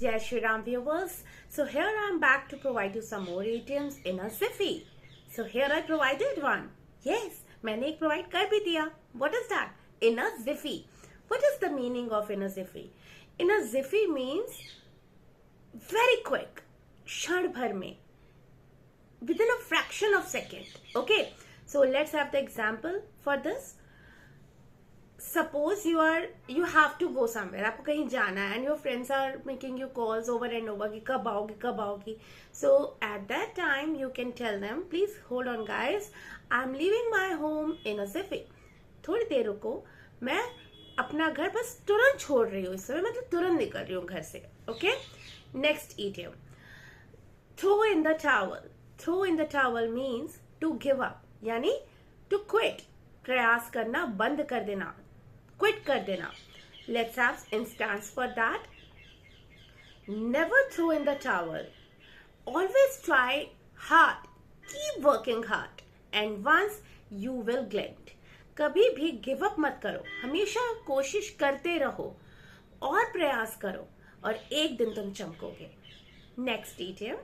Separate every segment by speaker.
Speaker 1: Jai Shri Ram viewers. So here I am back to provide you some more idioms in a Ziffy. So here I provided one. Yes, मैंने एक provide कर भी दिया. What is that? In a Ziffy. What is the meaning of in a Ziffy? In a Ziffy means very quick. क्षण भर में. Within a fraction of second. Okay. So let's have the example for this. Suppose you have to go somewhere, आपको कहीं जाना है and your friends are making you calls over and over कि कब आओगी. So at that time you can tell them, please hold on guys, I'm leaving my home in a jiffy. थोड़ी देर रुको, मैं अपना घर बस तुरंत छोड़ रही हूँ इस समय, मतलब तुरंत निकल रही हूँ घर से. Okay? Next idiom. Throw in the towel. Throw in the towel means to give up, यानी to quit. प्रयास करना, बंद कर देना, quit कर देना. Let's have instance for that. Never throw in the towel. Always try hard. Keep working hard. And once you will glint. कभी भी give up मत करो. हमेशा कोशिश करते रहो और प्रयास करो और एक दिन तुम चमकोगे. Next idiom.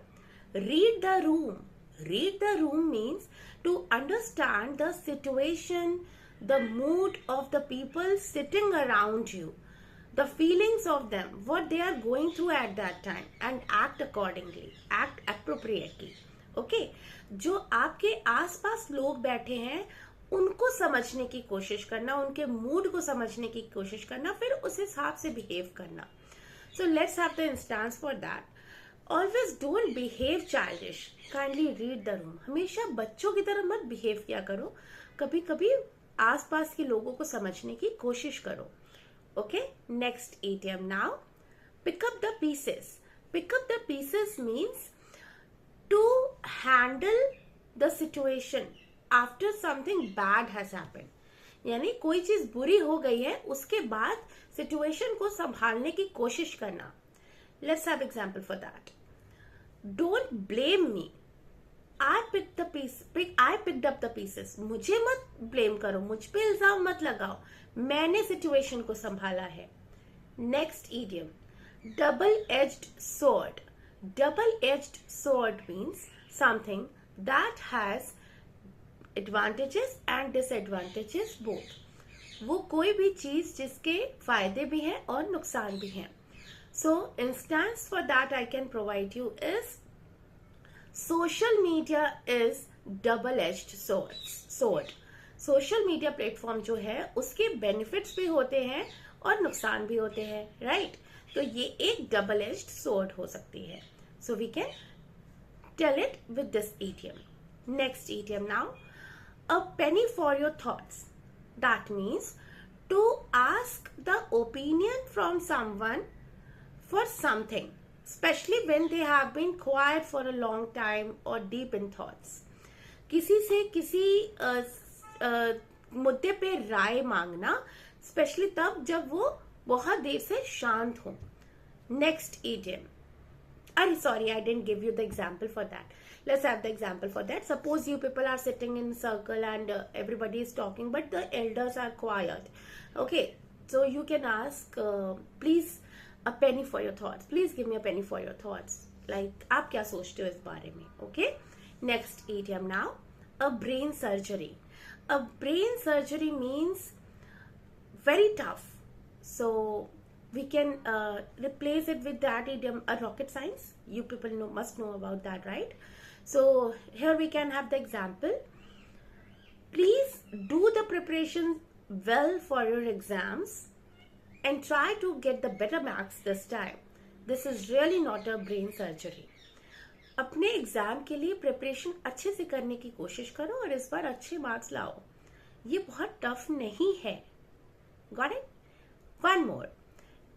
Speaker 1: Read the room. Read the room means to understand the situation, the mood of the people sitting around you, the feelings of them, what they are going through at that time, and act accordingly, act appropriately. Okay? जो आपके आसपास लोग बैठे हैं उनको समझने की कोशिश करना, उनके मूड को समझने की कोशिश करना, फिर उस हिसाब से बिहेव करना. So let's have the instance for that. Always don't behave childish. Kindly read the room. हमेशा बच्चों की तरह मत बिहेव किया करो. कभी कभी आसपास के लोगों को समझने की कोशिश करो. Okay? Next idiom now. Pick up the pieces. Pick up the pieces means to handle the situation after something bad has happened. यानी कोई चीज बुरी हो गई है, उसके बाद सिचुएशन को संभालने की कोशिश करना. Let's have example for that. Don't blame me. I picked up the pieces. मुझे मत blame करो, मुझ पे इल्जाम मत लगाओ. मैंने सिचुएशन को संभाला है. Next idiom. Double-edged sword. Double-edged sword means something that has advantages and disadvantages both. वो कोई भी चीज जिसके फायदे भी हैं और नुकसान भी हैं. So, instance for that I can provide you is social media is double-edged sword. Social media platform जो है उसके benefits भी होते हैं और नुकसान भी होते हैं, right? तो ये एक double-edged sword हो सकती है. So we can tell it with this idiom. Next idiom now. A penny for your thoughts. That means to ask the opinion from someone for something, especially when they have been quiet for a long time or deep in thoughts. किसी से किसी मुद्दे पे राय मांगना, especially तब जब वो बहुत देर से शांत हो. Next idiom. Sorry, I didn't give you the example for that. Let's have the example for that. Suppose you people are sitting in a circle and everybody is talking, but the elders are quiet. Okay, so you can ask, please, a penny for your thoughts. Please give me a penny for your thoughts. Like, आप क्या सोचते हो इस बारे में? Okay. Next idiom now. A brain surgery. A brain surgery means very tough. So we can replace it with that idiom, a rocket science. You people must know about that, right? So here we can have the example. Please do the preparation well for your exams and try to get the better marks this time. This is really not a brain surgery. अपने exam के लिए preparation अच्छे से करने की कोशिश करो और इस बार अच्छे मार्क्स लाओ. ये बहुत टफ नहीं है. Got it? One more.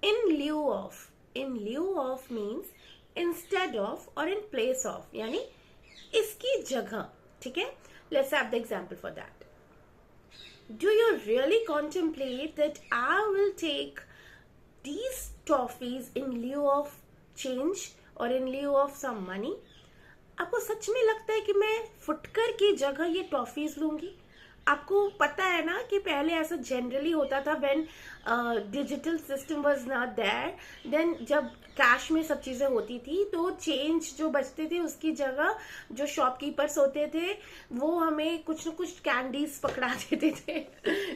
Speaker 1: In lieu of. In lieu of means instead of or in place of. यानी इसकी जगह. ठीक है? Let's have the example for that. Do you really contemplate that I will take these toffees in lieu of change or in lieu of some money? आपको सच में लगता है कि मैं फुटकर की जगह ये टॉफीज लूंगी? आपको पता है ना कि पहले ऐसा जनरली होता था, when digital system was not there, then जब कैश में सब चीजें होती थी तो चेंज जो बचते थे उसकी जगह जो शॉपकीपर्स होते थे वो हमें कुछ न कुछ कैंडीज पकड़ा देते थे.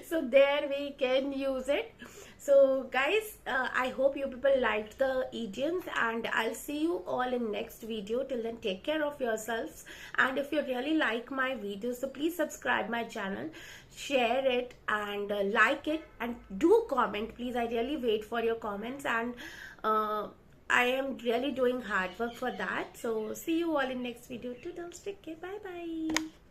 Speaker 1: So there we can use it. So guys, I hope you people liked the idioms, and I'll see you all in next video. Till then, take care of yourselves, and if you really like my videos, so please subscribe my channel, share it, and like it, and do comment please. I really wait for your comments, and I am really doing hard work for that. So see you all in next video. Toodles, take care, bye bye.